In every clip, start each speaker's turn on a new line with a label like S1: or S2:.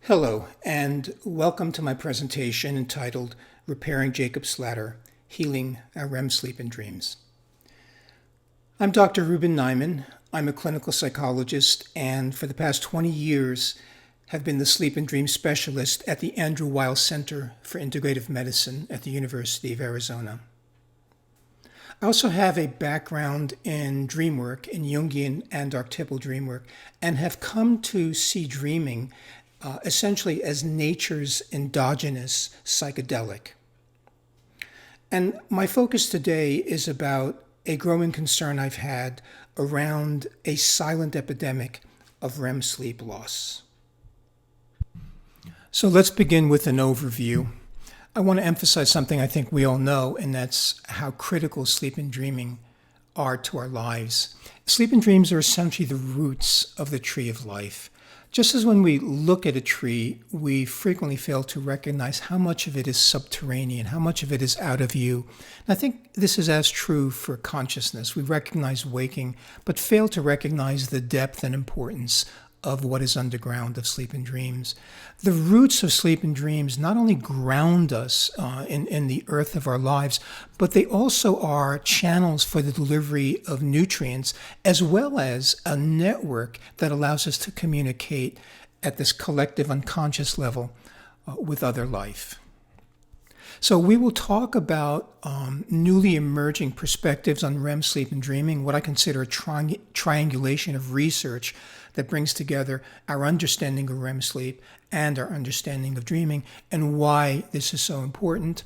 S1: Hello, and welcome to my presentation entitled Repairing Jacob's Ladder, Healing REM Sleep and Dreams. I'm Dr. Ruben Nyman. I'm a clinical psychologist and for the past 20 years have been the sleep and dream specialist at the Andrew Weil Center for Integrative Medicine at the University of Arizona. I also have a background in dream work, in Jungian and archetypal dream work, and have come to see dreaming essentially as nature's endogenous psychedelic. And my focus today is about a growing concern I've had around a silent epidemic of REM sleep loss. So let's begin with an overview. I want to emphasize something I think we all know, and that's how critical sleep and dreaming are to our lives. Sleep and dreams are essentially the roots of the tree of life. Just as when we look at a tree, we frequently fail to recognize how much of it is subterranean, how much of it is out of view. And I think this is as true for consciousness. We recognize waking, but fail to recognize the depth and importance of what is underground of sleep and dreams. The roots of sleep and dreams not only ground us in the earth of our lives, but they also are channels for the delivery of nutrients, as well as a network that allows us to communicate at this collective unconscious level with other life. So we will talk about newly emerging perspectives on REM sleep and dreaming, what I consider a triangulation of research that brings together our understanding of REM sleep and our understanding of dreaming and why this is so important.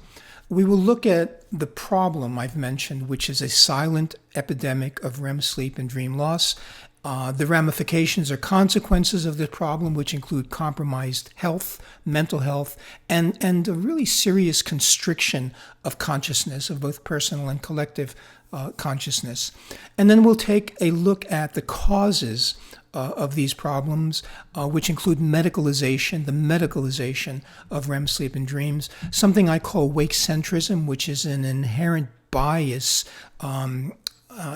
S1: We will look at the problem I've mentioned, which is a silent epidemic of REM sleep and dream loss. The ramifications or consequences of the problem, which include compromised health, mental health, and a really serious constriction of consciousness, of both personal and collective consciousness. And then we'll take a look at the causes of these problems, which include medicalization, the medicalization of REM sleep and dreams, something I call wake centrism, which is an inherent bias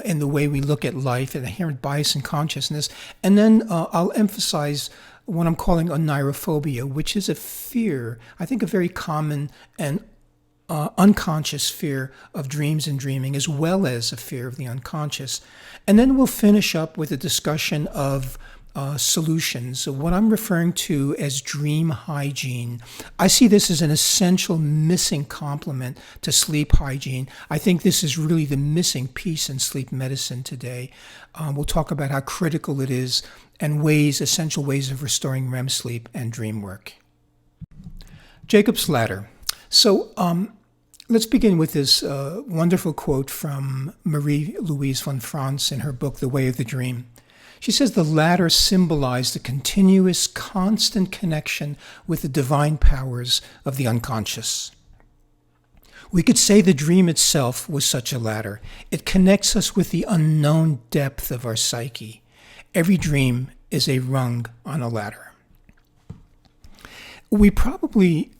S1: in the way we look at life, an inherent bias in consciousness. And then I'll emphasize what I'm calling onirophobia, which is a fear, I think a very common and unconscious fear of dreams and dreaming, as well as a fear of the unconscious. And then we'll finish up with a discussion of solutions, so what I'm referring to as dream hygiene. I see this as an essential missing complement to sleep hygiene. I think this is really the missing piece in sleep medicine today. We'll talk about how critical it is and essential ways of restoring REM sleep and dream work. Jacob's Ladder. So let's begin with this wonderful quote from Marie-Louise von Franz in her book, The Way of the Dream. She says the ladder symbolized a continuous, constant connection with the divine powers of the unconscious. We could say the dream itself was such a ladder. It connects us with the unknown depth of our psyche. Every dream is a rung on a ladder. We probably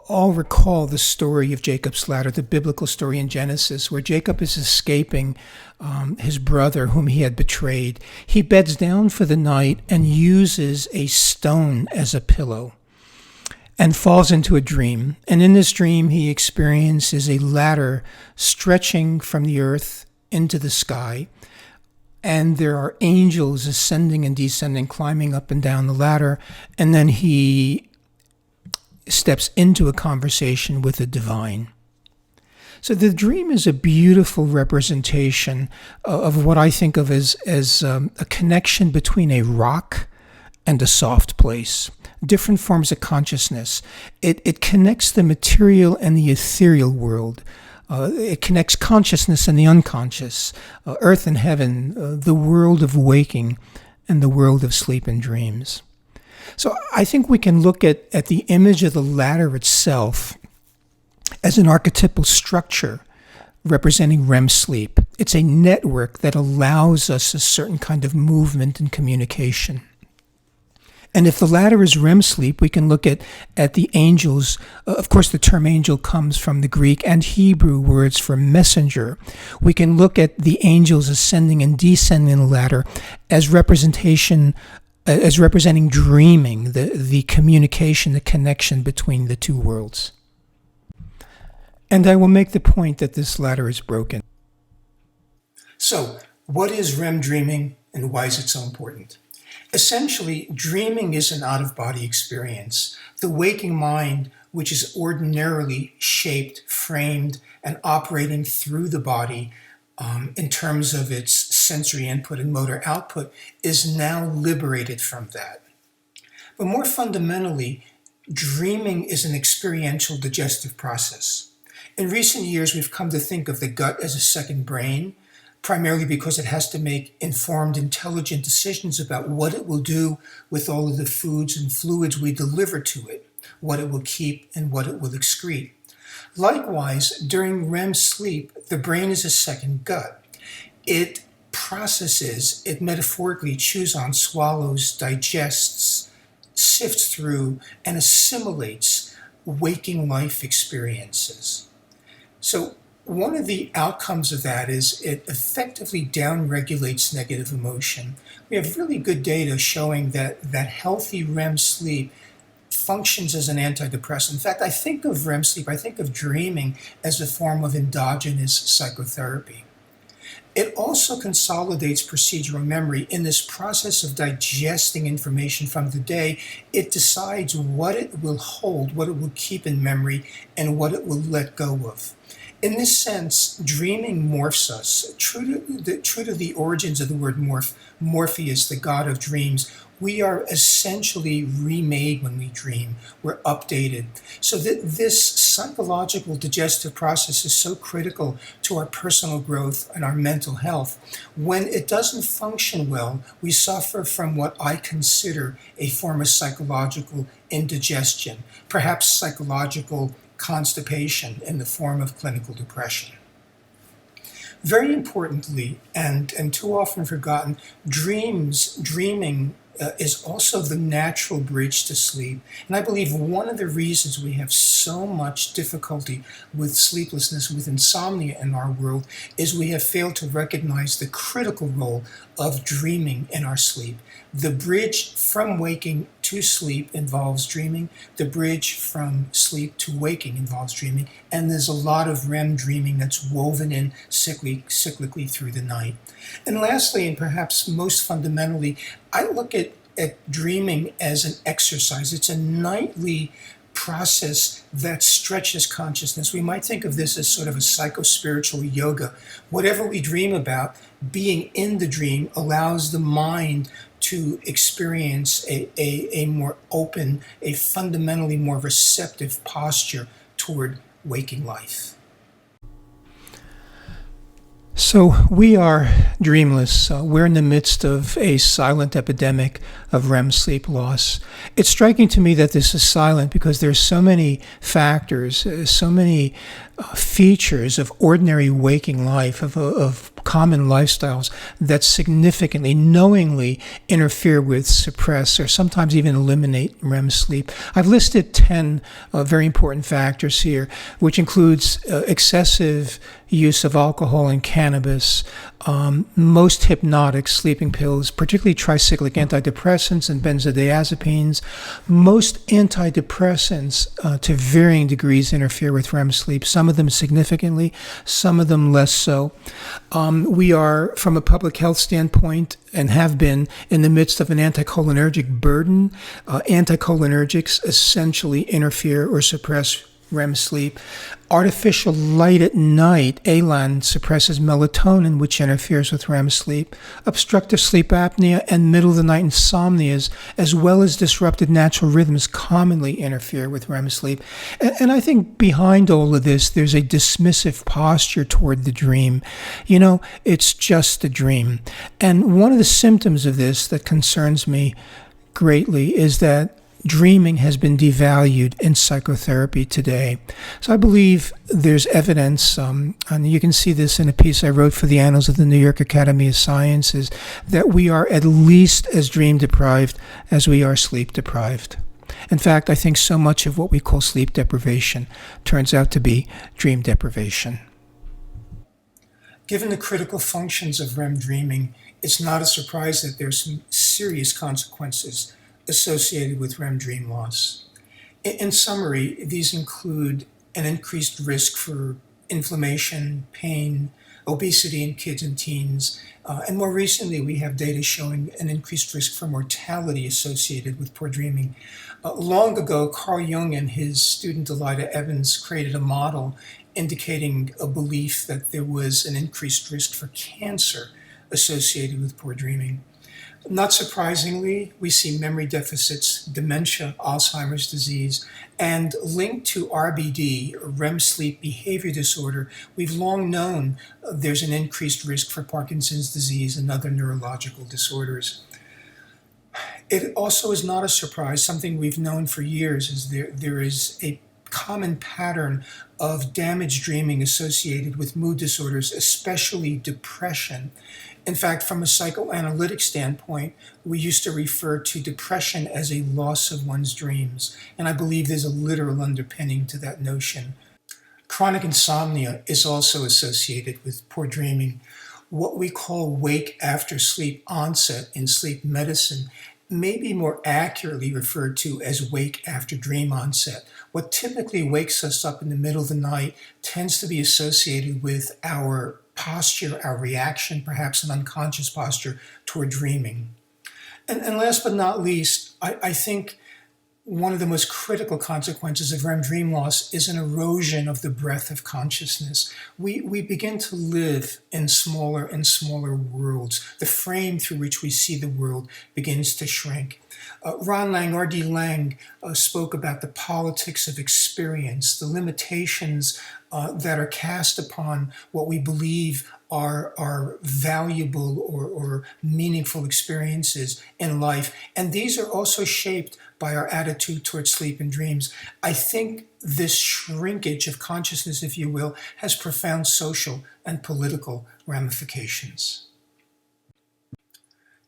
S1: all recall the story of Jacob's ladder, the biblical story in Genesis, where Jacob is escaping his brother whom he had betrayed. He beds down for the night and uses a stone as a pillow and falls into a dream. And in this dream, he experiences a ladder stretching from the earth into the sky. And there are angels ascending and descending, climbing up and down the ladder. And then he steps into a conversation with the divine. So the dream is a beautiful representation of what I think of as a connection between a rock and a soft place, different forms of consciousness. It connects the material and the ethereal world. It connects consciousness and the unconscious, earth and heaven, the world of waking and the world of sleep and dreams. So I think we can look at the image of the ladder itself as an archetypal structure representing REM sleep. It's a network that allows us a certain kind of movement and communication. And if the ladder is REM sleep, we can look at the angels. Of course, the term angel comes from the Greek and Hebrew words for messenger. We can look at the angels ascending and descending the ladder as representation as representing dreaming, the communication, the connection between the two worlds. And I will make the point that this ladder is broken. So, what is REM dreaming and why is it so important? Essentially, dreaming is an out-of-body experience. The waking mind, which is ordinarily shaped, framed, and operating through the body in terms of its sensory input and motor output, is now liberated from that. But more fundamentally, dreaming is an experiential digestive process. In recent years, we've come to think of the gut as a second brain, primarily because it has to make informed, intelligent decisions about what it will do with all of the foods and fluids we deliver to it, what it will keep and what it will excrete. Likewise, during REM sleep, the brain is a second gut. It processes, it metaphorically chews on, swallows, digests, sifts through, and assimilates waking life experiences. So one of the outcomes of that is it effectively downregulates negative emotion. We have really good data showing that healthy REM sleep functions as an antidepressant. In fact, I think of REM sleep, I think of dreaming as a form of endogenous psychotherapy. It also consolidates procedural memory. In this process of digesting information from the day, it decides what it will hold, what it will keep in memory, and what it will let go of. In this sense, dreaming morphs us. True to the origins of the word morph, Morpheus, the god of dreams, we are essentially remade when we dream. We're updated. So this psychological digestive process is so critical to our personal growth and our mental health. When it doesn't function well, we suffer from what I consider a form of psychological indigestion, perhaps psychological constipation in the form of clinical depression. Very importantly, and too often forgotten, dreaming is also the natural bridge to sleep. And I believe one of the reasons we have so much difficulty with sleeplessness, with insomnia in our world, is we have failed to recognize the critical role of dreaming in our sleep. The bridge from waking to sleep involves dreaming. The bridge from sleep to waking involves dreaming. And there's a lot of REM dreaming that's woven in cyclically through the night. And lastly, and perhaps most fundamentally, I look at dreaming as an exercise. It's a nightly process that stretches consciousness. We might think of this as sort of a psycho-spiritual yoga. Whatever we dream about, being in the dream allows the mind to experience a more open, a fundamentally more receptive posture toward waking life. So we are dreamless. We're in the midst of a silent epidemic of REM sleep loss. It's striking to me that this is silent because there's so many factors, so many features of ordinary waking life, of common lifestyles that significantly, knowingly interfere with, suppress, or sometimes even eliminate REM sleep. I've listed 10 very important factors here, which includes excessive use of alcohol and cannabis, most hypnotic sleeping pills, particularly tricyclic antidepressants and benzodiazepines. Most antidepressants to varying degrees interfere with REM sleep, some of them significantly, some of them less so. We are, from a public health standpoint, and have been in the midst of an anticholinergic burden. Anticholinergics essentially interfere or suppress REM sleep. Artificial light at night, ALAN, suppresses melatonin, which interferes with REM sleep. Obstructive sleep apnea and middle-of-the-night insomnias, as well as disrupted natural rhythms, commonly interfere with REM sleep. And I think behind all of this, there's a dismissive posture toward the dream. You know, it's just a dream. And one of the symptoms of this that concerns me greatly is that dreaming has been devalued in psychotherapy today. So I believe there's evidence, and you can see this in a piece I wrote for the Annals of the New York Academy of Sciences, that we are at least as dream deprived as we are sleep deprived. In fact, I think so much of what we call sleep deprivation turns out to be dream deprivation. Given the critical functions of REM dreaming, it's not a surprise that there's some serious consequences associated with REM dream loss. In summary, these include an increased risk for inflammation, pain, obesity in kids and teens, and more recently, we have data showing an increased risk for mortality associated with poor dreaming. Long ago, Carl Jung and his student Elida Evans created a model indicating a belief that there was an increased risk for cancer associated with poor dreaming. Not surprisingly, we see memory deficits, dementia, Alzheimer's disease, and linked to RBD, or REM sleep behavior disorder, we've long known there's an increased risk for Parkinson's disease and other neurological disorders. It also is not a surprise, something we've known for years, is there is a common pattern of damaged dreaming associated with mood disorders, especially depression. In fact, from a psychoanalytic standpoint, we used to refer to depression as a loss of one's dreams, and I believe there's a literal underpinning to that notion. Chronic insomnia is also associated with poor dreaming. What we call wake after sleep onset in sleep medicine may be more accurately referred to as wake after dream onset. What typically wakes us up in the middle of the night tends to be associated with our posture, our reaction, perhaps an unconscious posture toward dreaming. And last but not least, I think one of the most critical consequences of REM dream loss is an erosion of the breadth of consciousness. We begin to live in smaller and smaller worlds. The frame through which we see the world begins to shrink. Ron Lang, R.D. Lang, spoke about the politics of experience, the limitations that are cast upon what we believe are valuable or meaningful experiences in life. And these are also shaped by our attitude towards sleep and dreams. I think this shrinkage of consciousness, if you will, has profound social and political ramifications.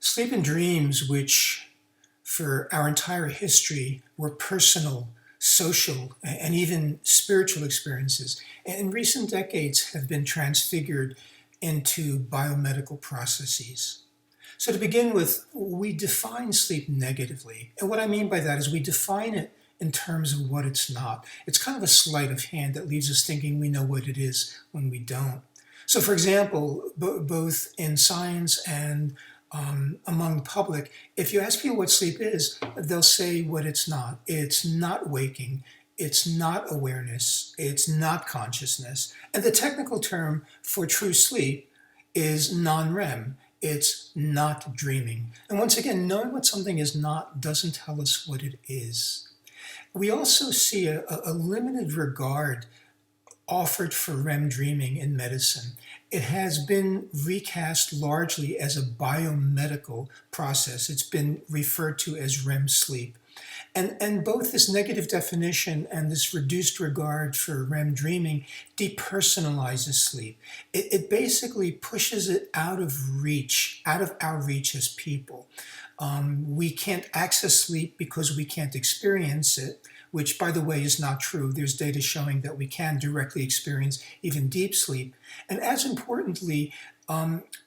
S1: Sleep and dreams, which for our entire history were personal, social, and even spiritual experiences, in recent decades have been transfigured into biomedical processes. So to begin with, we define sleep negatively. And what I mean by that is we define it in terms of what it's not. It's kind of a sleight of hand that leaves us thinking we know what it is when we don't. So for example, both in science and among the public, if you ask people what sleep is, they'll say what it's not. It's not waking. It's not awareness. It's not consciousness. And the technical term for true sleep is non-REM. It's not dreaming. And once again, knowing what something is not doesn't tell us what it is. We also see a limited regard offered for REM dreaming in medicine. It has been recast largely as a biomedical process. It's been referred to as REM sleep. And both this negative definition and this reduced regard for REM dreaming depersonalizes sleep. It basically pushes it out of our reach as people. We can't access sleep because we can't experience it, which, by the way, is not true. There's data showing that we can directly experience even deep sleep. And as importantly,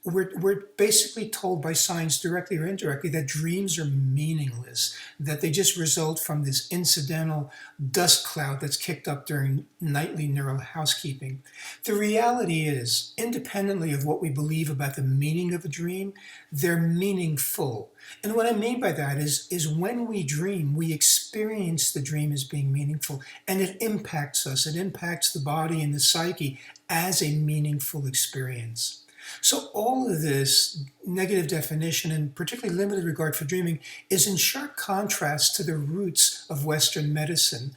S1: we're basically told by science, directly or indirectly, that dreams are meaningless, that they just result from this incidental dust cloud that's kicked up during nightly neural housekeeping. The reality is, independently of what we believe about the meaning of a dream, they're meaningful. And what I mean by that is when we dream, we experience the dream as being meaningful, and it impacts us. It impacts the body and the psyche as a meaningful experience. So all of this negative definition and particularly limited regard for dreaming is in sharp contrast to the roots of Western medicine.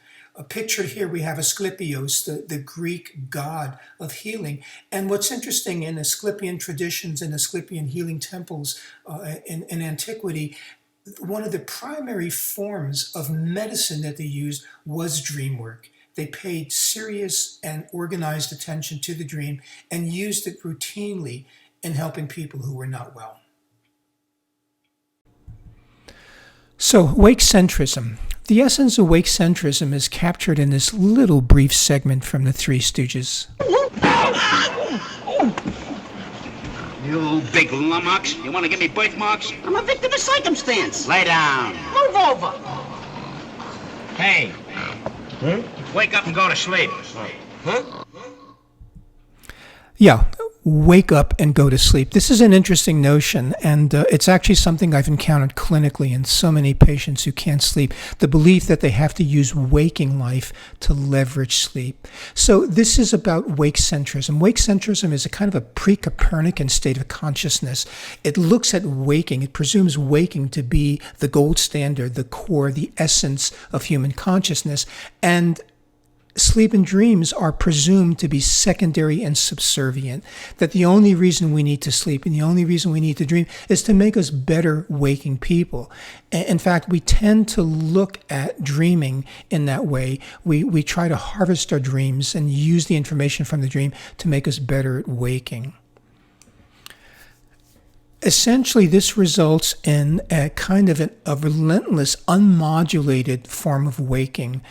S1: Pictured here, we have Asclepios, the Greek god of healing. And what's interesting in Asclepian traditions and Asclepian healing temples in antiquity, one of the primary forms of medicine that they used was dream work. They paid serious and organized attention to the dream and used it routinely in helping people who were not well. So, wake centrism. The essence of wake centrism is captured in this little brief segment from the Three Stooges.
S2: You big lummox. You want to give me birthmarks?
S3: I'm a victim of circumstance.
S2: Lay down.
S3: Move over.
S2: Hey. Wake up and go to sleep.
S1: Yeah, wake up and go to sleep. This is an interesting notion, and it's actually something I've encountered clinically in so many patients who can't sleep, the belief that they have to use waking life to leverage sleep. So this is about wake centrism. Wake centrism is a kind of a pre-Copernican state of consciousness. It looks at waking, it presumes waking to be the gold standard, the core, the essence of human consciousness, and sleep and dreams are presumed to be secondary and subservient, that the only reason we need to sleep and the only reason we need to dream is to make us better waking people. In fact, we tend to look at dreaming in that way. We try to harvest our dreams and use the information from the dream to make us better at waking. Essentially, this results in a kind of a relentless, unmodulated form of waking.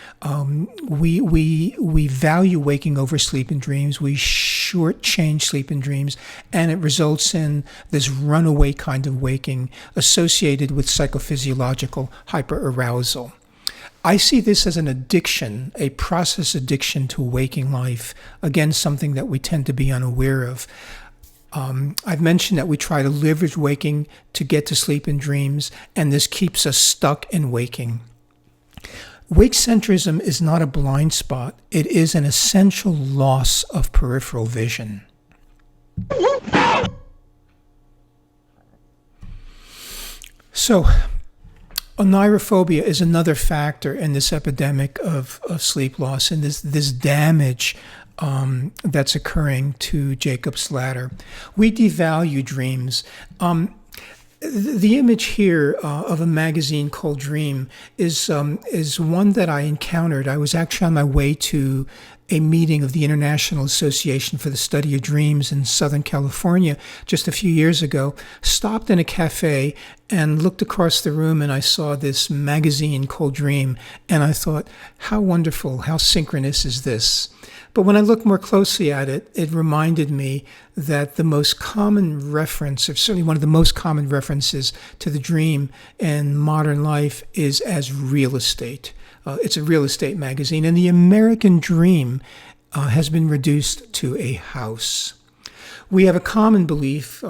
S1: We value waking over sleep and dreams. We shortchange sleep and dreams, and it results in this runaway kind of waking associated with psychophysiological hyperarousal. I see this as an addiction, a process addiction to waking life. Again, something that we tend to be unaware of. I've mentioned that we try to leverage waking to get to sleep and dreams, and this keeps us stuck in waking. Wake centrism is not a blind spot. It is an essential loss of peripheral vision. So, onyrophobia is another factor in this epidemic of sleep loss and this damage that's occurring to Jacob's ladder. We devalue dreams. The image here of a magazine called Dream is one that I encountered. I was actually on my way to a meeting of the International Association for the Study of Dreams in Southern California just a few years ago, stopped in a cafe and looked across the room, and I saw this magazine called Dream, and I thought, how wonderful, how synchronous is this? But when I looked more closely at it, it reminded me that the most common reference, or certainly one of the most common references to the dream in modern life is as real estate. It's a real estate magazine, and the American dream has been reduced to a house. We have a common belief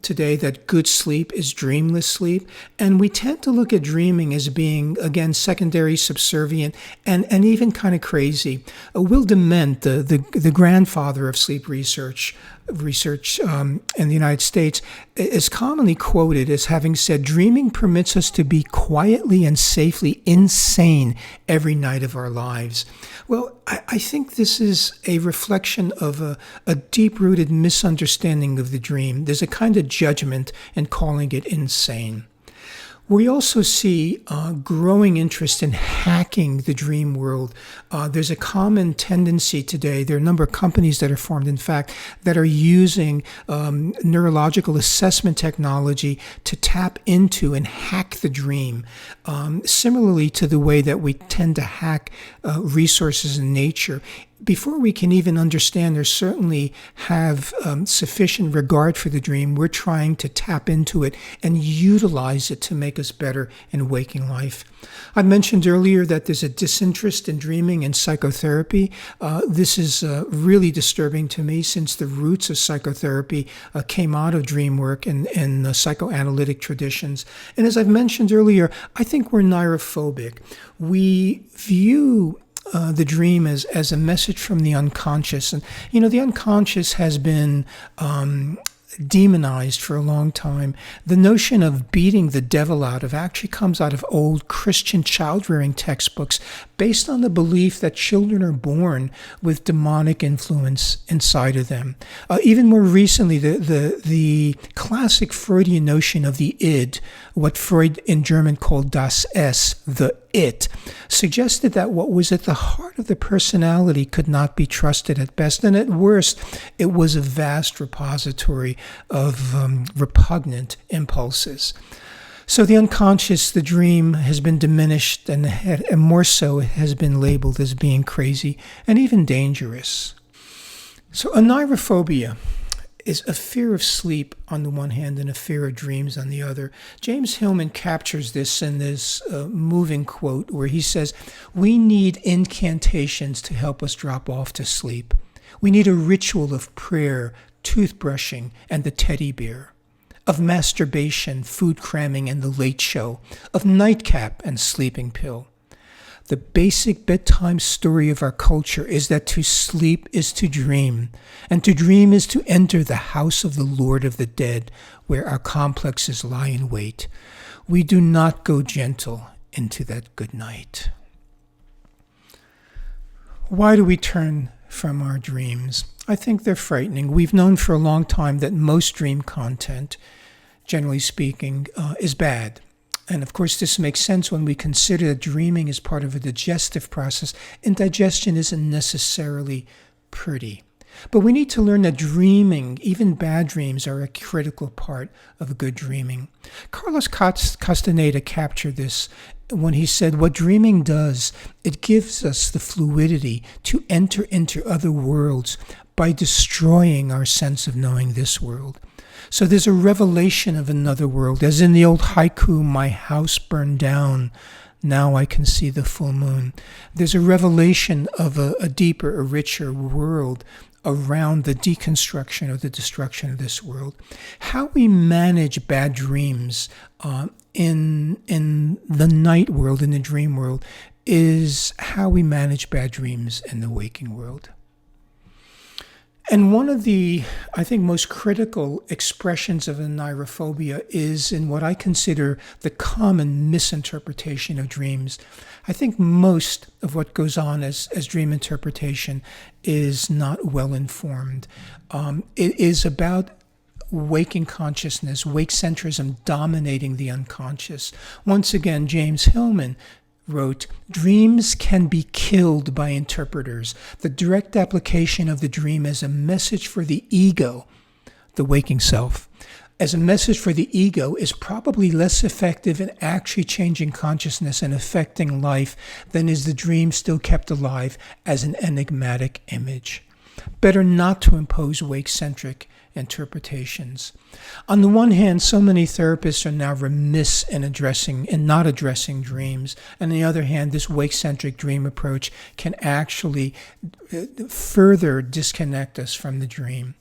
S1: today that good sleep is dreamless sleep, and we tend to look at dreaming as being, again, secondary, subservient, and even kind of crazy. Will Dement, the grandfather of sleep research in the United States, is commonly quoted as having said, "Dreaming permits us to be quietly and safely insane every night of our lives." Well, I think this is a reflection of a deep-rooted misunderstanding of the dream. There's a kind of judgment in calling it insane. We also see growing interest in hacking the dream world. There's a common tendency today. There are a number of companies that are formed, in fact, that are using neurological assessment technology to tap into and hack the dream, similarly to the way that we tend to hack resources in nature. Before we can even understand or certainly have sufficient regard for the dream, we're trying to tap into it and utilize it to make us better in waking life. I mentioned earlier that there's a disinterest in dreaming and psychotherapy. This is really disturbing to me, since the roots of psychotherapy came out of dream work and psychoanalytic traditions. And as I've mentioned earlier, I think we're neurophobic. We view the dream as a message from the unconscious. And, the unconscious has been demonized for a long time. The notion of beating the devil out of actually comes out of old Christian child-rearing textbooks based on the belief that children are born with demonic influence inside of them. Even more recently, the classic Freudian notion of the id, what Freud in German called das Es, the it, suggested that what was at the heart of the personality could not be trusted at best, and at worst, it was a vast repository of repugnant impulses. So the unconscious, the dream, has been diminished, and more so, it has been labeled as being crazy and even dangerous. So onyrophobia is a fear of sleep on the one hand and a fear of dreams on the other. James Hillman captures this in this moving quote where he says, "We need incantations to help us drop off to sleep. We need a ritual of prayer, toothbrushing, and the teddy bear, of masturbation, food cramming, and the late show, of nightcap and sleeping pill. The basic bedtime story of our culture is that to sleep is to dream, and to dream is to enter the house of the Lord of the dead, where our complexes lie in wait. We do not go gentle into that good night." Why do we turn from our dreams? I think they're frightening. We've known for a long time that most dream content, generally speaking, is bad. And of course, this makes sense when we consider that dreaming is part of a digestive process, and digestion isn't necessarily pretty. But we need to learn that dreaming, even bad dreams, are a critical part of good dreaming. Carlos Castaneda captured this when he said, "What dreaming does, it gives us the fluidity to enter into other worlds by destroying our sense of knowing this world." So there's a revelation of another world, as in the old haiku, "My house burned down, now I can see the full moon." There's a revelation of a deeper, a richer world around the deconstruction or the destruction of this world. How we manage bad dreams in the night world, in the dream world, is how we manage bad dreams in the waking world. And one of the, I think, most critical expressions of anirophobia is in what I consider the common misinterpretation of dreams. I think most of what goes on as dream interpretation is not well informed. It is about waking consciousness, wake centrism dominating the unconscious. Once again, James Hillman wrote, "Dreams can be killed by interpreters. The direct application of the dream as a message for the ego, the waking self, as a message for the ego is probably less effective in actually changing consciousness and affecting life than is the dream still kept alive as an enigmatic image. Better not to impose wake-centric interpretations." On the one hand, so many therapists are now remiss in not addressing dreams. On the other hand, this wake-centric dream approach can actually further disconnect us from the dream.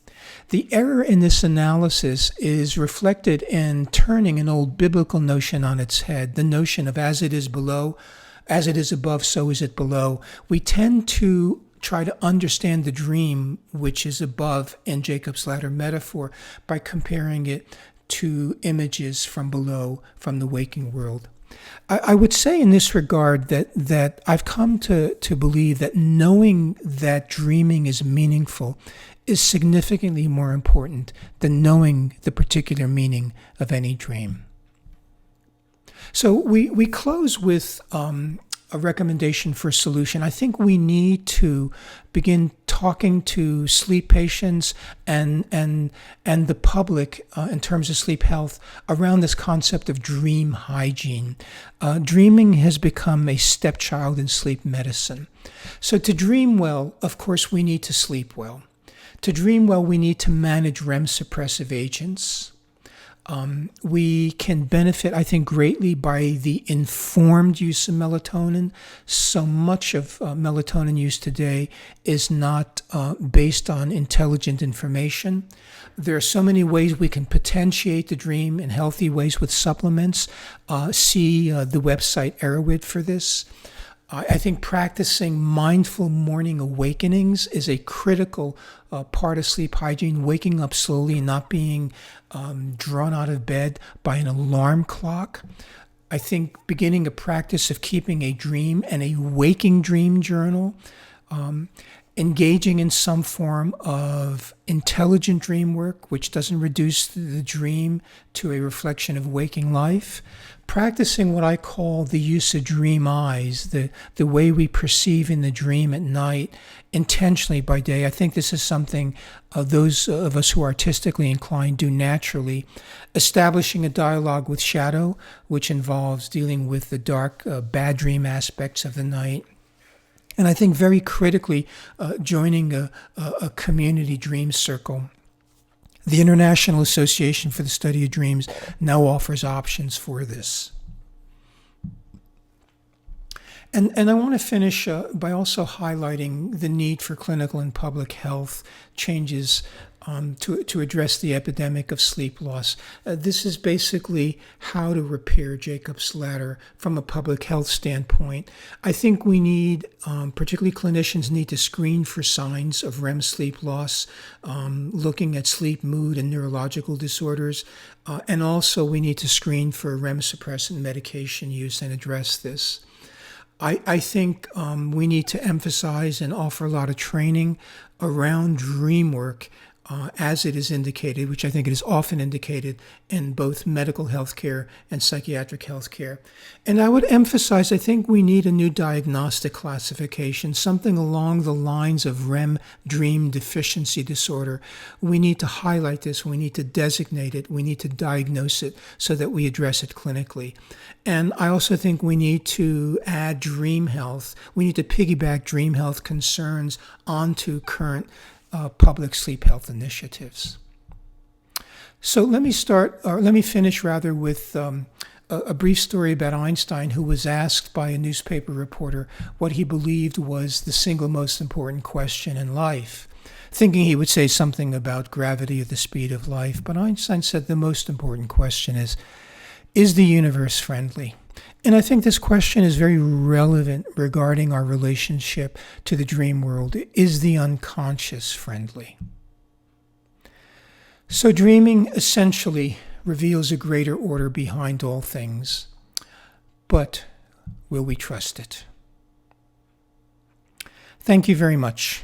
S1: The error in this analysis is reflected in turning an old biblical notion on its head, the notion of as it is above, so is it below. We tend to try to understand the dream, which is above in Jacob's ladder metaphor, by comparing it to images from below, from the waking world. I would say in this regard that I've come to believe that knowing that dreaming is meaningful is significantly more important than knowing the particular meaning of any dream. So we close with a recommendation for a solution. I think we need to begin talking to sleep patients and the public in terms of sleep health around this concept of dream hygiene. Dreaming has become a stepchild in sleep medicine. So to dream well, of course, we need to sleep well. To dream well, we need to manage REM suppressive agents. We can benefit, I think, greatly by the informed use of melatonin. So much of melatonin use today is not based on intelligent information. There are so many ways we can potentiate the dream in healthy ways with supplements. See the website Erowid for this. I think practicing mindful morning awakenings is a critical part of sleep hygiene, waking up slowly and not being drawn out of bed by an alarm clock. I think beginning a practice of keeping a dream and a waking dream journal, engaging in some form of intelligent dream work, which doesn't reduce the dream to a reflection of waking life, practicing what I call the use of dream eyes, the way we perceive in the dream at night, intentionally by day. I think this is something those of us who are artistically inclined do naturally. Establishing a dialogue with shadow, which involves dealing with the dark, bad dream aspects of the night. And I think very critically, joining a community dream circle. The International Association for the Study of Dreams now offers options for this. And I want to finish by also highlighting the need for clinical and public health changes to address the epidemic of sleep loss. This is basically how to repair Jacob's ladder from a public health standpoint. I think we need, particularly clinicians, need to screen for signs of REM sleep loss, looking at sleep, mood, and neurological disorders. And also we need to screen for REM suppressant medication use and address this. I think we need to emphasize and offer a lot of training around dream work as it is indicated, which I think it is often indicated in both medical healthcare and psychiatric healthcare. And I would emphasize, I think we need a new diagnostic classification, something along the lines of REM dream deficiency disorder. We need to highlight this, we need to designate it, we need to diagnose it so that we address it clinically. And I also think we need to add dream health. We need to piggyback dream health concerns onto current public sleep health initiatives. So let me finish with a brief story about Einstein, who was asked by a newspaper reporter what he believed was the single most important question in life, thinking he would say something about gravity or the speed of life. But Einstein said the most important question is the universe friendly? And I think this question is very relevant regarding our relationship to the dream world. Is the unconscious friendly? So dreaming essentially reveals a greater order behind all things. But will we trust it? Thank you very much.